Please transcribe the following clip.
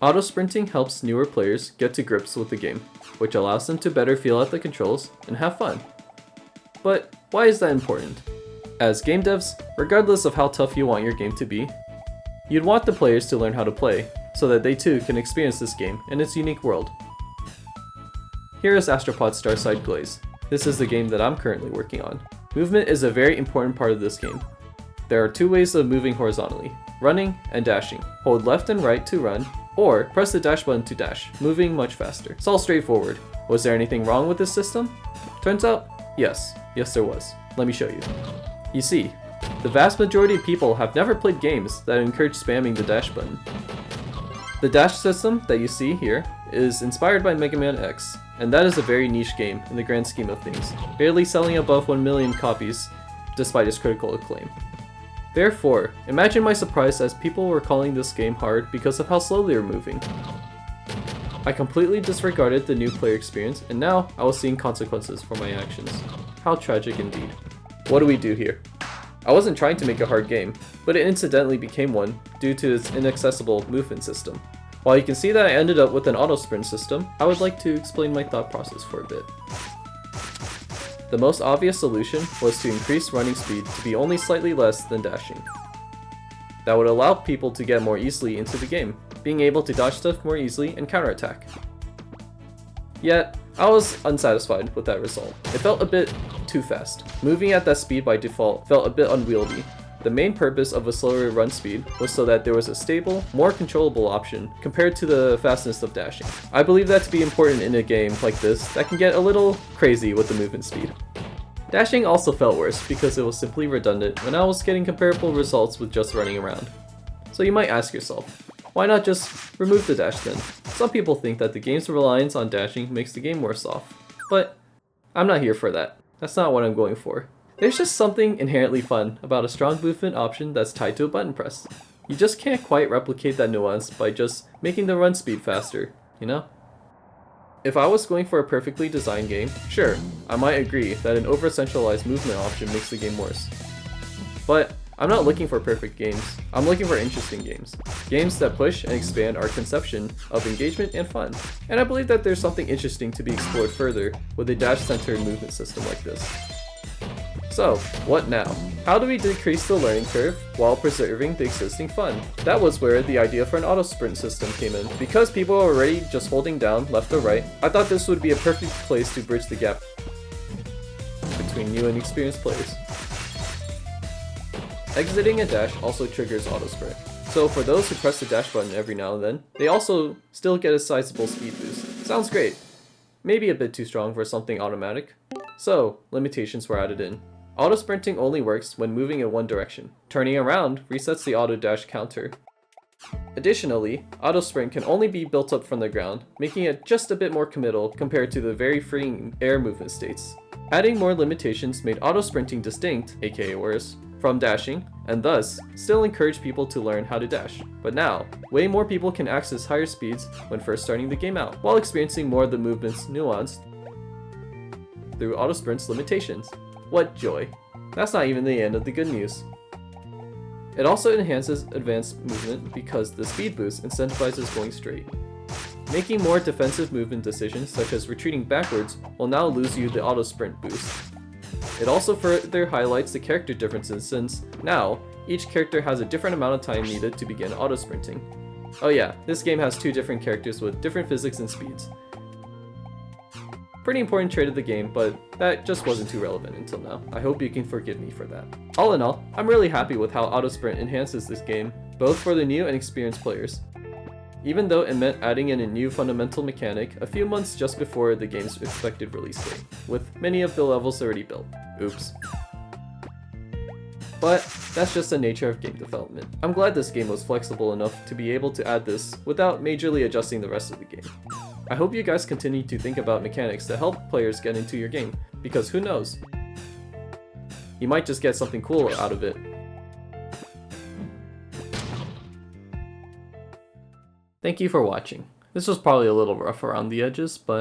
Auto sprinting helps newer players get to grips with the game, which allows them to better feel out the controls and have fun. But why is that important? As game devs, regardless of how tough you want your game to be, you'd want the players to learn how to play, so that they too can experience this game in its unique world. Here is Astropods Starside Glaze. This is the game that I'm currently working on. Movement is a very important part of this game. There are two ways of moving horizontally, running and dashing. Hold left and right to run, or press the dash button to dash, moving much faster. It's all straightforward. Was there anything wrong with this system? Turns out, yes there was. Let me show you. You see, the vast majority of people have never played games that encourage spamming the dash button. The dash system that you see here is inspired by Mega Man X, and that is a very niche game in the grand scheme of things, barely selling above 1 million copies despite its critical acclaim. Therefore, imagine my surprise as people were calling this game hard because of how slow they were moving. I completely disregarded the new player experience, and now I was seeing consequences for my actions. How tragic indeed. What do we do here? I wasn't trying to make a hard game, but it incidentally became one due to its inaccessible movement system. While you can see that I ended up with an auto sprint system, I would like to explain my thought process for a bit. The most obvious solution was to increase running speed to be only slightly less than dashing. That would allow people to get more easily into the game, being able to dodge stuff more easily and counterattack. Yet, I was unsatisfied with that result. It felt a bit too fast. Moving at that speed by default felt a bit unwieldy. The main purpose of a slower run speed was so that there was a stable, more controllable option compared to the fastness of dashing. I believe that to be important in a game like this that can get a little crazy with the movement speed. Dashing also felt worse because it was simply redundant when I was getting comparable results with just running around. So you might ask yourself, why not just remove the dash then? Some people think that the game's reliance on dashing makes the game worse off, but I'm not here for that. That's not what I'm going for. There's just something inherently fun about a strong movement option that's tied to a button press. You just can't quite replicate that nuance by just making the run speed faster, you know? If I was going for a perfectly designed game, sure, I might agree that an over-centralized movement option makes the game worse. But I'm not looking for perfect games, I'm looking for interesting games. Games that push and expand our conception of engagement and fun. And I believe that there's something interesting to be explored further with a dash-centered movement system like this. So, what now? How do we decrease the learning curve while preserving the existing fun? That was where the idea for an auto sprint system came in. Because people are already just holding down left or right, I thought this would be a perfect place to bridge the gap between new and experienced players. Exiting a dash also triggers auto sprint. So for those who press the dash button every now and then, they also still get a sizable speed boost. Sounds great. Maybe a bit too strong for something automatic. So, limitations were added in. Auto sprinting only works when moving in one direction. Turning around resets the auto dash counter. Additionally, auto sprint can only be built up from the ground, making it just a bit more committal compared to the very freeing air movement states. Adding more limitations made auto sprinting distinct, aka worse, from dashing, and thus still encourage people to learn how to dash. But now, way more people can access higher speeds when first starting the game out, while experiencing more of the movement's nuance through auto sprint's limitations. What joy. That's not even the end of the good news. It also enhances advanced movement because the speed boost incentivizes going straight. Making more defensive movement decisions such as retreating backwards will now lose you the auto sprint boost. It also further highlights the character differences since, now, each character has a different amount of time needed to begin auto sprinting. Oh yeah, this game has two different characters with different physics and speeds. Pretty important trait of the game, but that just wasn't too relevant until now. I hope you can forgive me for that. All in all, I'm really happy with how auto sprint enhances this game, both for the new and experienced players. Even though it meant adding in a new fundamental mechanic a few months just before the game's expected release date, with many of the levels already built. Oops. But that's just the nature of game development. I'm glad this game was flexible enough to be able to add this without majorly adjusting the rest of the game. I hope you guys continue to think about mechanics that help players get into your game, because who knows? You might just get something cool out of it. Thank you for watching. This was probably a little rough around the edges, but